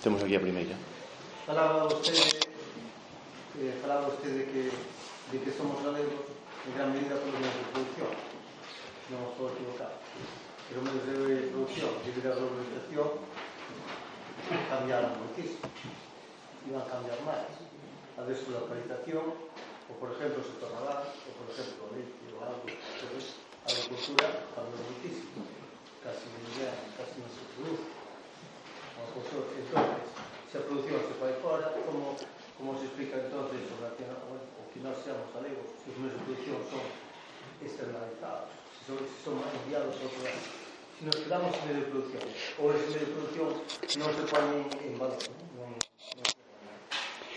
Temos aquí a primeira. Falaba vostede de que somos galegos en gran medida polos medios de producción. Non os podo equivocar. Pero os medios de producción, debido á globalización, cambiaron moitísimo. Iban a cambiar máis. A deslocalización, ou por exemplo o sector naval, ou por exemplo o leite, o agro, a agricultura cambiou moitísimo. Casi non se produce. Entonces, se a producción se fai fora, como se explica entonces o que nós seamos galegos, que os medios de producción son externalizados, se son enviados a outro lado. Se nos quedamos en medio de producción, ou ese medio de producción non se ponen en valor.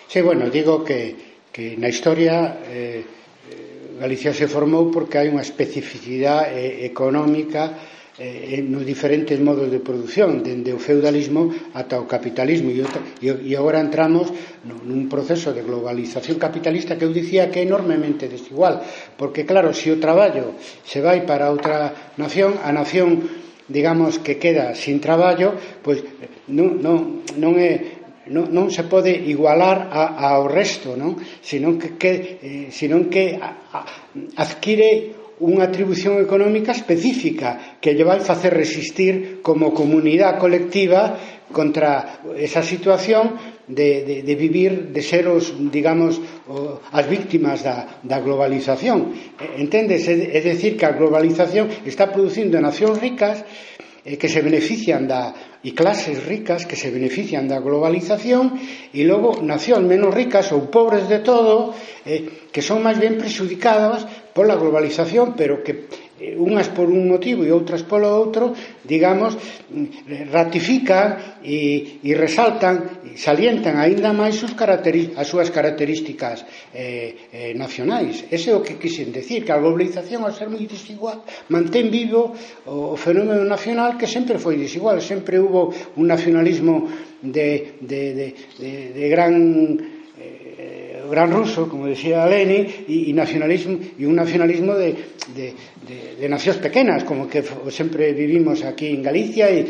Sí, bueno, digo que na historia Galicia se formou porque hai unha especificidade económica nos diferentes modos de produción, dende o feudalismo ata o capitalismo, e agora entramos nun proceso de globalización capitalista que eu dicía que é enormemente desigual, porque claro, se o traballo se vai para outra nación, a nación, digamos, que queda sin traballo, pois non se pode igualar ao resto, non? Senón que adquire unha atribución económica específica que lle vai facer resistir como comunidade colectiva contra esa situación de vivir, de ser os, digamos, as víctimas da globalización. Entendes? É dicir, que a globalización está producindo nacións ricas que se benefician e clases ricas que se benefician da globalización, e logo nacións menos ricas ou pobres de todo que son máis ben prexudicadas pola globalización, pero que unhas por un motivo e outras polo outro, digamos, ratifican e resaltan e salientan aínda máis as súas características nacionais. Ese é o que quixen decir, que a globalización, ao ser moi desigual, mantén vivo o fenómeno nacional, que sempre foi desigual. Sempre hubo un nacionalismo de gran ruso, como decía Lenin, e un nacionalismo de nacións pequenas, como que sempre vivimos aquí en Galicia e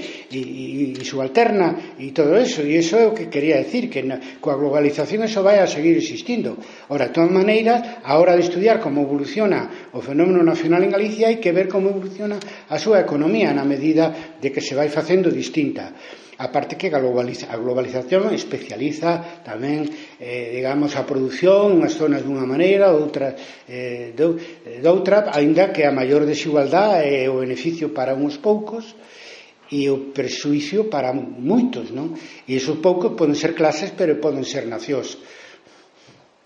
subalterna e todo eso, e iso é o que quería decir, que coa globalización eso vai a seguir existindo. Ora, de todas maneiras, a hora de estudiar como evoluciona o fenómeno nacional en Galicia, hai que ver como evoluciona a súa economía na medida de que se vai facendo distinta. Aparte que a globalización especializa tamén, digamos, a produción, unhas zonas dunha maneira, outras doutra, aínda que a maior desigualdade é o beneficio para uns poucos e o prexuicio para moitos, non? E esos poucos poden ser clases, pero poden ser nacións.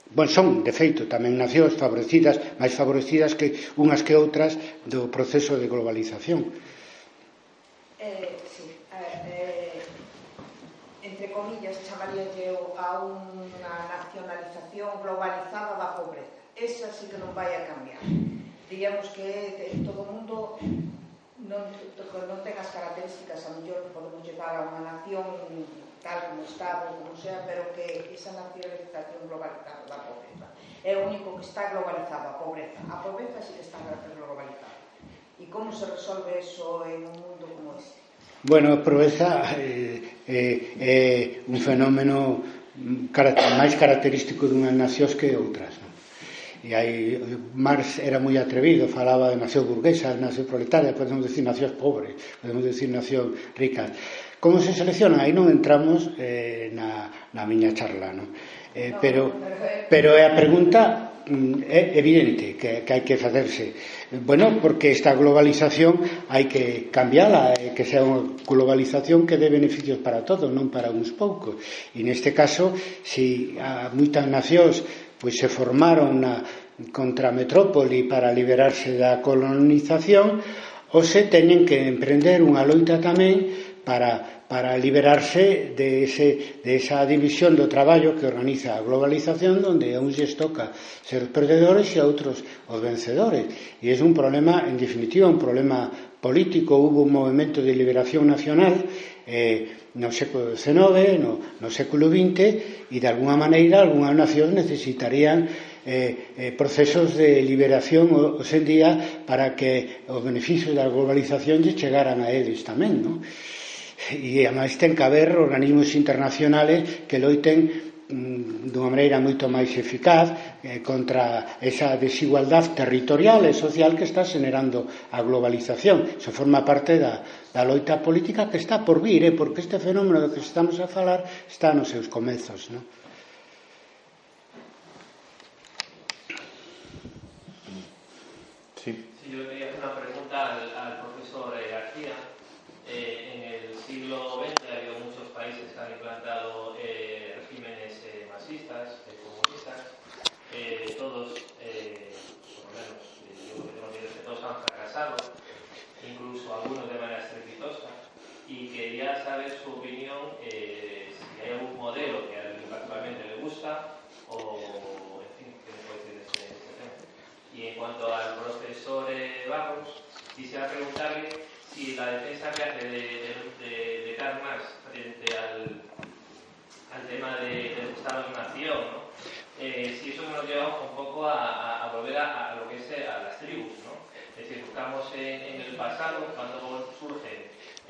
Bon, son, de feito, tamén nacións favorecidas, máis favorecidas que unhas que outras do proceso de globalización. Entre comillas, chamaríalle a unha nacionalización globalizada da pobreza. Esa sí que non vai a cambiar. Digamos que todo o mundo non ten as características, a mellor podemos llegar a unha nación tal como está ou como sea, pero que esa nacionalización globalizada da pobreza é o único que está globalizado, a pobreza. A pobreza sí que está globalizada. E como se resolve eso en un mundo como este? Bueno, a pobreza é un fenómeno máis característico dunhas nacións que outras, non? E aí Marx era moi atrevido, falaba de nación burguesa, de nación proletaria, podemos decir nacións pobres, podemos decir nacións ricas. Como se selecciona? Aí non entramos na miña charla, non? Pero a pregunta é evidente que hai que facerse. Bueno, porque esta globalización hai que cambiala, que sea unha globalización que dé beneficios para todos, non para uns poucos. E neste caso, se moitas nacións pois se formaron contra a metrópoli para liberarse da colonización, ou se teñen que emprender unha loita tamén para liberarse de esa división do traballo que organiza a globalización, donde a uns lles toca ser os perdedores e a outros os vencedores. E é un problema, en definitiva, un problema político. Hubo un movimento de liberación nacional no século XIX, no século XX, e de alguna maneira algunhas nacións necesitarían procesos de liberación hoxe en día para que os beneficios da globalización lle chegaran a eles tamén, non? E ademais ten que haber organismos internacionales que loiten dunha maneira moito máis eficaz contra esa desigualdade territorial e social que está generando a globalización. Iso forma parte da loita política que está por vir, porque este fenómeno do que estamos a falar está nos seus comezos, non? Sí. Sí, yo quería hacer una pregunta al profesor García. En el siglo XX ha habido muchos países que han implantado regímenes marxistas, comunistas. Todos, por lo menos, yo creo que todos han fracasado, incluso algunos de manera estrepitosa. Y quería saber su opinión, si hay algún modelo que a él particularmente le gusta, o, en fin, qué me puede decir de este tema. Y en cuanto al profesor Barros, quisiera preguntarle si la defensa que hace de Karl Marx frente al tema del Estado-Nación, ¿no? Si eso nos lleva un poco a volver a lo que es a las tribus, ¿no? Es decir, buscamos en el pasado, cuando surgen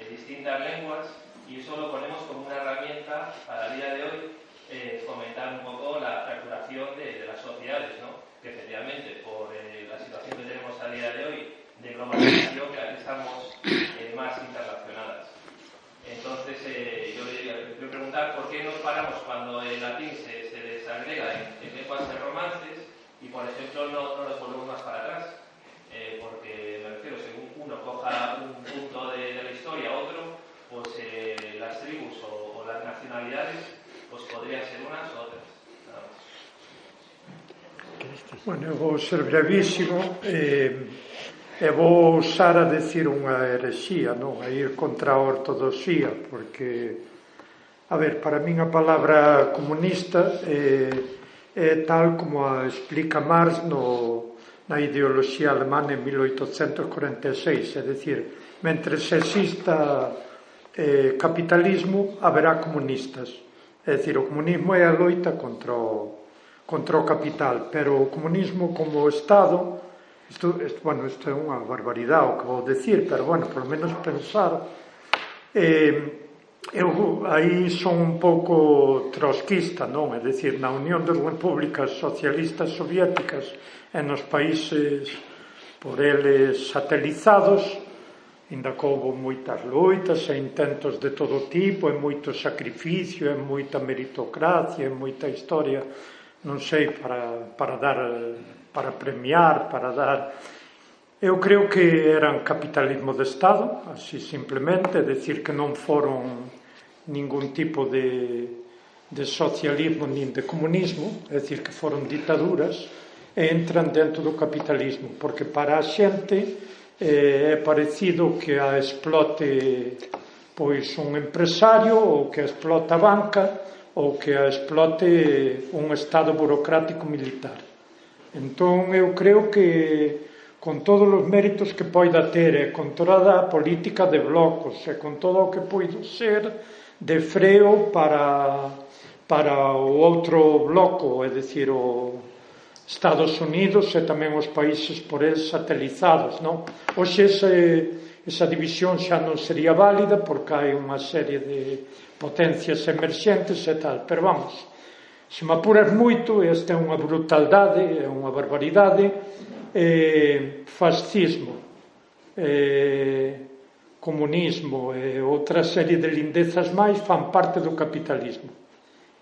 distintas lenguas, y eso lo ponemos como una herramienta para el día de hoy fomentar un poco la fracturación de las sociedades, ¿no? Que efectivamente, por la situación que tenemos a día de hoy de globalización, cada vez estamos más interrelacionadas. Entonces, yo le quiero preguntar por qué nos paramos cuando el latín se desagrega en lenguas de romances y, por ejemplo, no nos volvemos más para atrás. Porque, me refiero, según uno coja un punto de la historia, otro, pues las tribus o las nacionalidades pues podrían ser unas o otras. Nada más. Bueno, eu vou ser brevísimo e vou usar a decir unha herexía, non? A ir contra a ortodoxía, porque, a ver, para min a palabra comunista é tal como a explica Marx na ideoloxía alemana en 1846, é dicir, mentres exista capitalismo haberá comunistas, é dicir, o comunismo é a loita contra o capital, pero o comunismo como Estado, isto é unha barbaridade o que vou decir, pero bueno, por lo menos pensar, eu aí son un pouco trotskista, non? É dicir, na Unión das Repúblicas Socialistas Soviéticas e nos países por eles satelizados, ainda que houve moitas loitas e intentos de todo tipo, e moito sacrificio, e moita meritocracia, e moita historia, non sei, para premiar, para dar... Eu creo que eran capitalismo de Estado, así simplemente, é dicir, que non foron ningún tipo de socialismo nin de comunismo, é dicir, que foron ditaduras, e entran dentro do capitalismo, porque para a xente é parecido que a explote pois un empresario, ou que a explota a banca, ou que a explote un estado burocrático militar. Entón eu creo que con todos os méritos que poida ter e con toda a política de blocos e con todo o que poida ser de freo para o outro bloco, é dicir, o Estados Unidos e tamén os países por eles satelizados, non? Hoxe esa división xa non sería válida porque hai unha serie de potencias emerxentes e tal, pero vamos, se me apuras moito, esta é unha brutalidade, é unha barbaridade, fascismo, comunismo e outra serie de lindezas máis fan parte do capitalismo.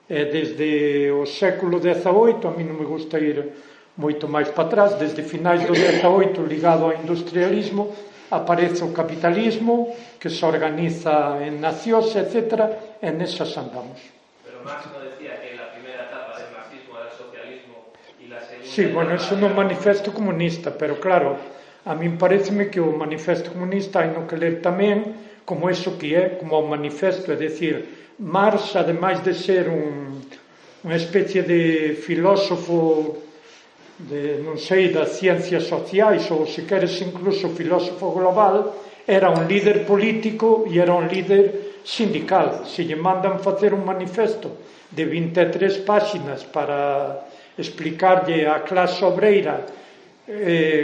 Desde o século XVIII, a mí non me gusta ir moito máis para atrás, desde finais do XVIII ligado ao industrialismo, aparece o capitalismo que se organiza en nacións, etc., e nesas andamos. Pero Marx no decía que la primera etapa del marxismo era el socialismo y la segunda... Sí, bueno, eso no manifesto comunista, pero claro, a min pareceme que o manifesto comunista hai no que ler tamén como eso que é, como o manifesto, é dicir, Marx, ademais de ser unha especie de filósofo de, non sei, das ciencias sociais ou, se queres, incluso filósofo global, era un líder político e era un líder sindical. Se lle mandan facer un manifesto de 23 páxinas para explicarlle á clase obreira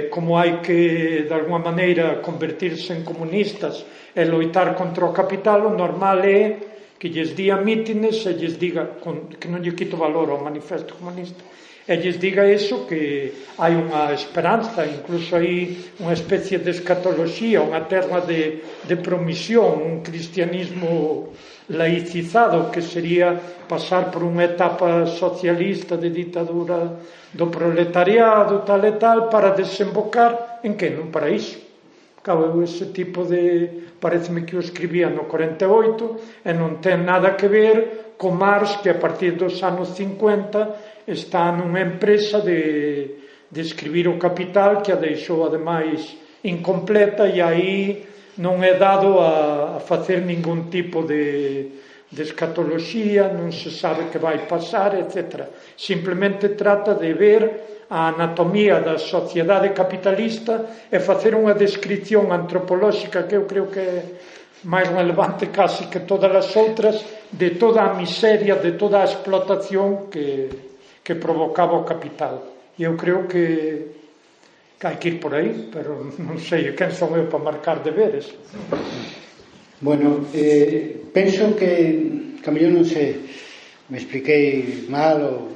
como hai que, de alguma maneira, convertirse en comunistas e loitar contra o capital, o normal é que lles día mítines e lles diga, que non lle quito valor ao manifesto comunista, e lles diga eso, que hai unha esperanza, incluso hai unha especie de escatoloxía, unha terra de promisión, un cristianismo laicizado, que sería pasar por unha etapa socialista de ditadura do proletariado, tal e tal, para desembocar en que? Nun paraíso. Claro, ese tipo de... pareceme que o escribía no 48 e non ten nada que ver con Marx, que a partir dos anos 50 está nunha empresa de escribir o Capital, que a deixou ademais incompleta, e aí non é dado a facer ningún tipo de escatoloxía, non se sabe que vai pasar, etc. Simplemente trata de ver a anatomía da sociedade capitalista e facer unha descripción antropolóxica que eu creo que é máis relevante casi que todas as outras, de toda a miseria, de toda a explotación que provocaba o capital. E eu creo que hai que ir por aí, pero non sei quen son eu para marcar deberes. Bueno, penso que a mellor non sei, me expliquei mal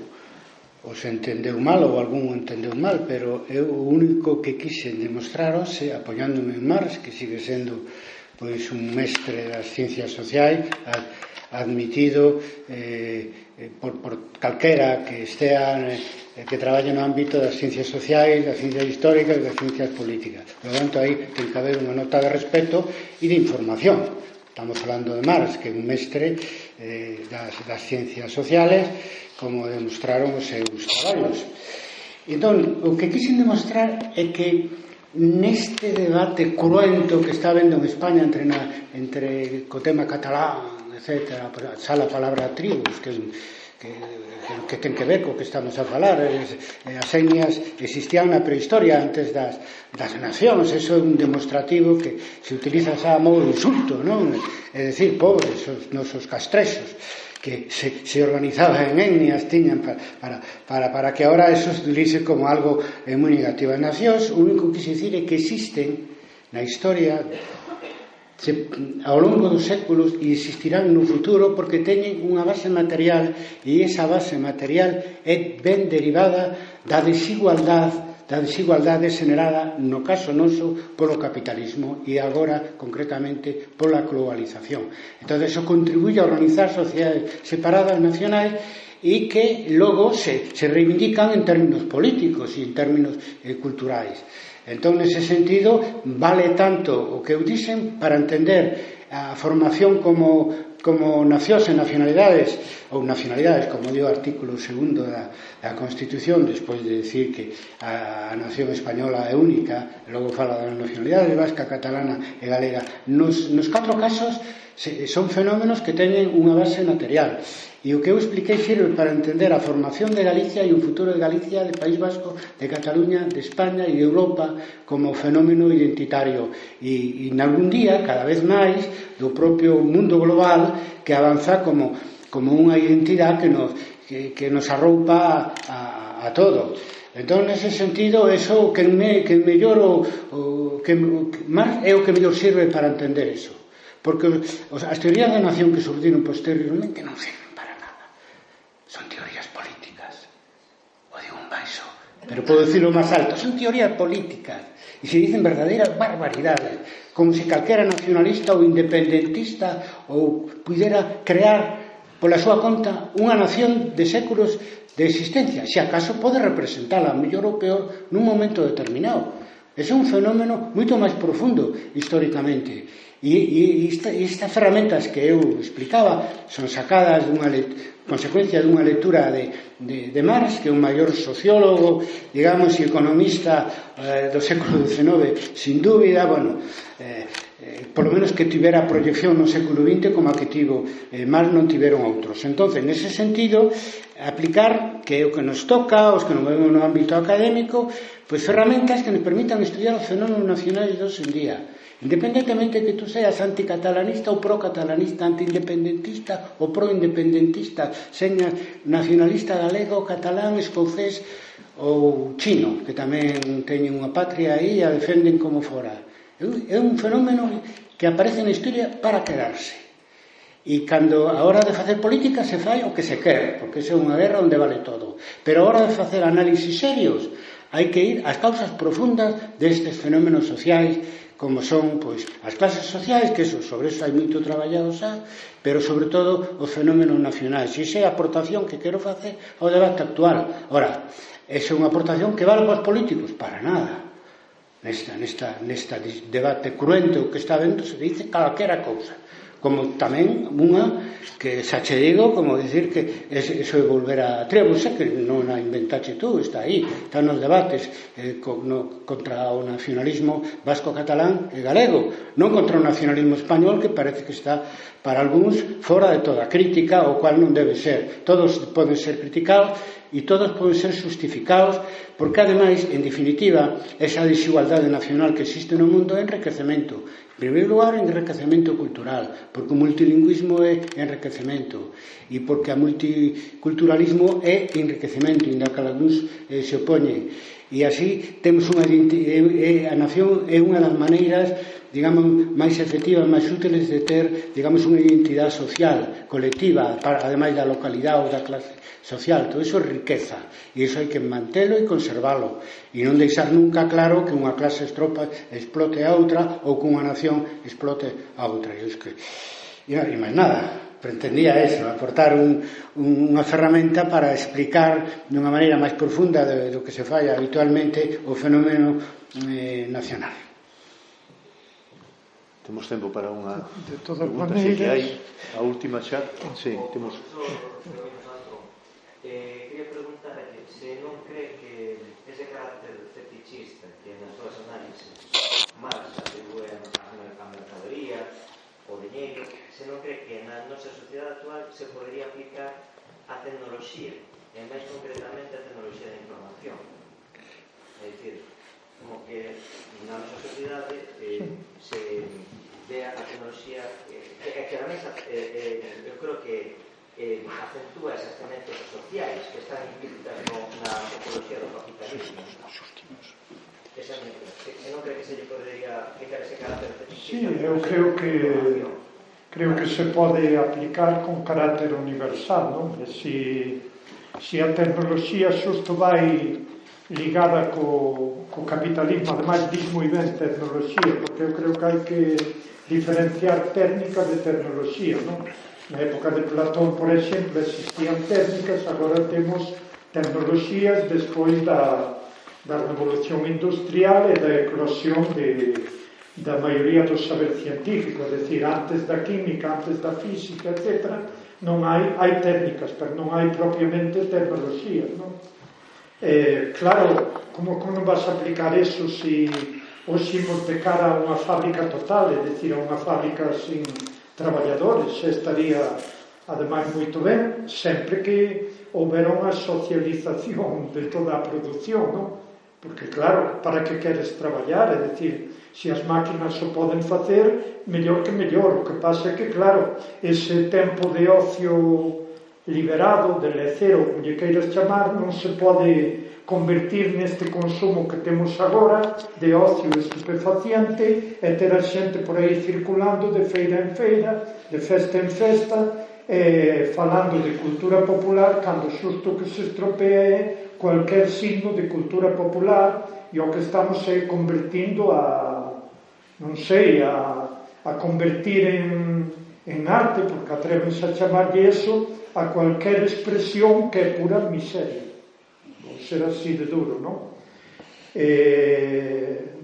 ou se entendeu mal ou algún entendeu mal, pero eu o único que quixen demostrar hoxe, apoiándome en Marx, que sigue sendo pois un mestre das ciencias sociais, admitido por calquera que estea que traballe no ámbito das ciencias sociais, das ciencias históricas e das ciencias políticas. Por lo tanto, aí ten que haber unha nota de respeto e de información. Estamos falando de Marx, que é un mestre das ciencias sociales, como demostraron os seus traballos. Entón, o que quixen demostrar é que neste debate cruento que está habendo en España entre co tema catalán, etc., xa a palabra tribus, que ten que ver co que estamos a falar, as etnias existían na prehistoria antes das nacións. Eso é un demostrativo que se utiliza xa a modo de insulto, non? É dicir, pobres, os nosos castrexos, que se organizaban en etnias, tiñan para que ahora eso se utilice como algo moi negativo. As nacións, o único que se dicir é que existen na historia ao longo dos séculos e existirán no futuro porque teñen unha base material, e esa base material é ben derivada da desigualdade xenerada, no caso noso, polo capitalismo e agora, concretamente, pola globalización. Entón, eso contribuye a organizar sociedades separadas nacionais e que logo se reivindican en términos políticos e en términos culturais. Entón, nese sentido, vale tanto o que eu dixen para entender a formación como nacións e nacionalidades, ou nacionalidades, como dio o artículo 2º da Constitución, despois de decir que a nación española é única, e logo fala das nacionalidades vasca, catalana e galega. Nos 4 casos son fenómenos que teñen unha base material. E o que eu expliquei sirve para entender a formación de Galicia e o futuro de Galicia, de País Vasco, de Cataluña, de España e de Europa como fenómeno identitario. E nalgún día, cada vez máis, do propio mundo global que avanza como unha identidade que nos arroupa a todo. Entón, nese sentido, eso que mellor máis é o que mellor sirve para entender eso. Porque as teorías da nación que surdiron posteriormente non sirven para nada. Son teorías políticas. O digo un baixo, pero podo dicirlo máis alto. Son teorías políticas. E se dicen verdadeiras barbaridades. Como se calquera nacionalista ou independentista ou pudera crear pola súa conta unha nación de séculos de existencia. Se acaso pode representala, mellor ou peor, nun momento determinado. Ese é un fenómeno moito máis profundo históricamente. E estas ferramentas que eu explicaba son sacadas dunha consecuencia dunha lectura de Marx, que é un maior sociólogo, digamos, e economista do século XIX, sin dúbida, bueno, por lo menos que tivera proyección no século XX como a que tivo Marx non tiveron outros. Entonces, nese sentido, aplicar que é o que nos toca, os que non vemos no ámbito académico, pois ferramentas que nos permitan estudiar os fenómenos nacionais de hoxe en día. Independentemente que tú seas anticatalanista ou pro-catalanista, anti-independentista ou pro-independentista, señas nacionalista galego, catalán, escocés ou chino, que tamén teñen unha patria aí e a defenden como fora. É un fenómeno que aparece na historia para quedarse. E cando a hora de facer política se fai o que se quere, porque é unha guerra onde vale todo. Pero a hora de facer análisis serios hai que ir ás causas profundas destes fenómenos sociais, como son pois as clases sociais, que sobre eso hai moito traballado xa, pero sobre todo os fenómenos nacionais. E esa é a aportación que quero facer ao debate actual. Ora, esa é unha aportación que vale para os políticos? Para nada. Nesta debate cruento que está vendo se dice calquera cousa. Como tamén unha que xa che digo, como dicir que eso é volver a Trebus, que non a inventache tú, está aí, está nos debates contra o nacionalismo vasco-catalán e galego, non contra o nacionalismo español, que parece que está para algúns fora de toda crítica, o cual non debe ser. Todos poden ser criticados e todos poden ser justificados, porque ademais, en definitiva, esa desigualdade nacional que existe no mundo é enriquecemento. En primeiro lugar, enriquecemento cultural, porque o multilingüismo é enriquecemento e porque o multiculturalismo é enriquecemento, ainda que algúns se opoñen. E así temos a nación é unha das maneiras, digamos, máis efectivas, máis útiles de ter, digamos, unha identidade social, colectiva, ademais da localidade ou da clase social. Todo iso é riqueza e iso hai que mantelo e conservalo e non deixar nunca claro que unha clase explote a outra ou que unha nación explote a outra. E máis nada, pretendía eso, aportar unha ferramenta para explicar dunha maneira máis profunda do que se fai habitualmente o fenómeno nacional. Temos tempo para unha pregunta, si que hai a última xa. Sí, temos. Quería preguntarle se non cree que ese carácter fetichista que nas súas análisis Marx atribúe a mercadería, o diñeiro, se non cree que na nosa sociedade actual se podería aplicar a tecnoloxía, e máis concretamente a tecnoloxía da información. É dicir, como que na nosa sociedade se ve a tecnoloxía que ademais eu creo que acentúa esas tendencias sociais que están implícitas na topología do capitalismo. Esa é a minha pregunta. Se non cree que se lle podería aplicar ese carácter fetichista? Sí, eu creo que se pode aplicar con carácter universal, non? Se a tecnoloxía xusto vai ligada co capitalismo, ademais diz moi ben tecnoloxía, porque eu creo que hai que diferenciar técnica de tecnoloxía, non? Na época de Platón, por exemplo, existían técnicas, agora temos tecnoloxías despois da revolución industrial e da eclosión da maioría do saber científico, é dicir, antes da química, antes da física, etc., non hai técnicas, pero non hai propiamente tecnoloxía, non? Claro, como non vas a aplicar eso se hoxe imos de cara a unha fábrica total, é dicir, a unha fábrica sin traballadores, estaría ademais moito ben sempre que houbera unha socialización de toda a produción, non? Porque claro, para que queres traballar, é dicir, se as máquinas o poden facer, mellor que mellor. O que pasa é que claro, ese tempo de ocio liberado, de lecer, ou como lle queiras chamar, non se pode convertir neste consumo que temos agora de ocio estupefaciente e ter a xente por aí circulando de feira en feira, de festa en festa, falando de cultura popular, cando xusto que se estropea é cualquier signo de cultura popular, e o que estamos é convertindo non sei, a convertir en arte, porque atrevense a chamarlle eso, a cualquier expresión que é pura miseria. Ser así de duro, non?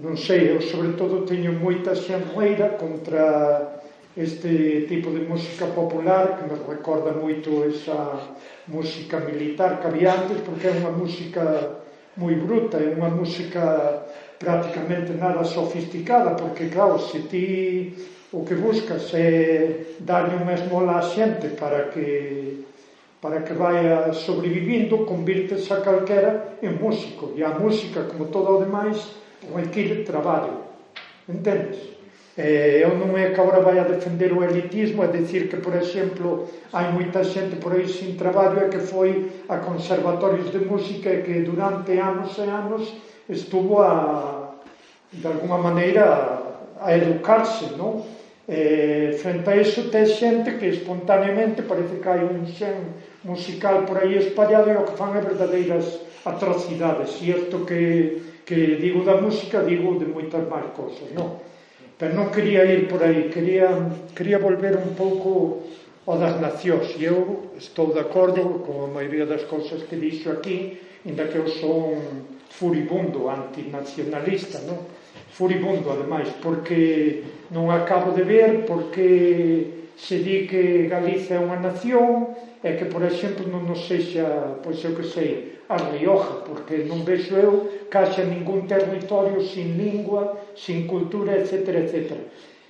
Non sei, eu sobre todo teño moita xenreira contra este tipo de música popular que me recorda moito esa música militar que había antes, porque é unha música moi bruta, é unha música prácticamente nada sofisticada, porque claro, se ti o que buscas é darlle un esmola á xente para que para que vaya sobrevivindo, convírtese a calquera en músico. E a música, como todo o demais, require traballo. Entendes? Eu non é que agora vai a defender o elitismo, é dicir que, por exemplo, hai moita xente por aí sin traballo e que foi a conservatorios de música e que durante anos e anos estuvo de alguma maneira a educarse, non? Frente a iso ten xente que espontaneamente parece que hai un xen musical por aí espallado e o que fan é verdadeiras atrocidades. E isto que digo da música, digo de moitas máis cousas, non? Pero non quería ir por aí, quería volver un pouco ao das nacións. E eu estou de acordo con a maioría das cousas que dixo aquí, ainda que eu son furibundo, antinacionalista, non? Furibundo, ademais, porque non acabo de ver porque se di que Galicia é unha nación e que, por exemplo, non nos sexa, pois eu que sei, a Rioja, porque non vexo eu que haxa ningún territorio sin lingua, sin cultura, etc., etc.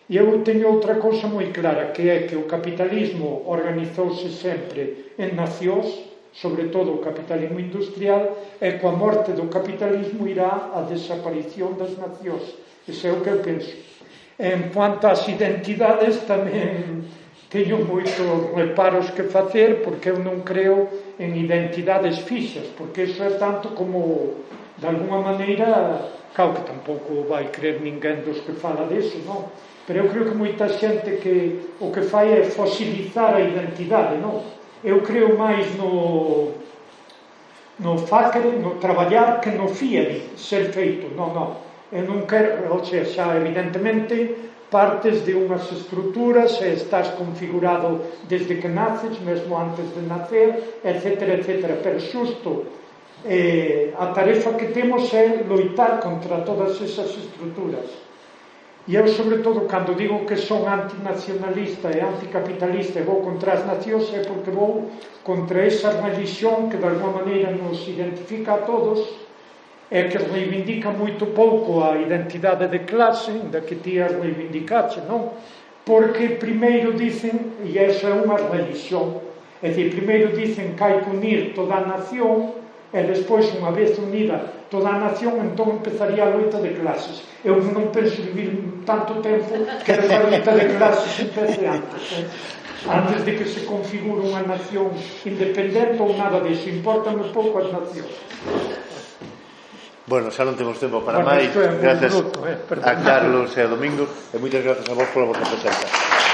E eu teño outra cousa moi clara, que é que o capitalismo organizouse sempre en nacións, sobre todo o capitalismo industrial, e coa morte do capitalismo irá a desaparición das nacións. Ese é o que eu penso. En cuanto ás identidades, tamén teño moitos reparos que facer, porque eu non creo en identidades fixas, porque iso é tanto como, de alguma maneira, claro que tampouco vai creer ninguén dos que fala disso, non? Pero eu creo que moita xente que o que fai é fosilizar a identidade, non? Eu creo máis no facere, no traballar, que no fiere ser feito, non. Eu non quero, ou sea, xa evidentemente partes de unhas estruturas e estás configurado desde que naces, mesmo antes de nacer, etc., etc. Pero xusto a tarefa que temos é loitar contra todas esas estruturas. E eu, sobre todo, cando digo que son antinacionalista e anticapitalista e vou contra as nacións, é porque vou contra esa religión que de alguma maneira nos identifica a todos e que reivindica moito pouco a identidade de clase, da que ti a reivindicaste, non? Porque primeiro dicen, e esa é unha religión, é dicir, primeiro dicen que hai que unir toda a nación e despois, unha vez unida toda a nación, entón empezaría a loita de clases. Eu non penso vivir tanto tempo que a loita de clases empece antes de que se configure unha nación independente ou nada disso. Importan pouco as nacións. Bueno, xa non temos tempo para máis. Gracias a Carlos e a Domingo e moitas gracias a vos pola vosa presenza.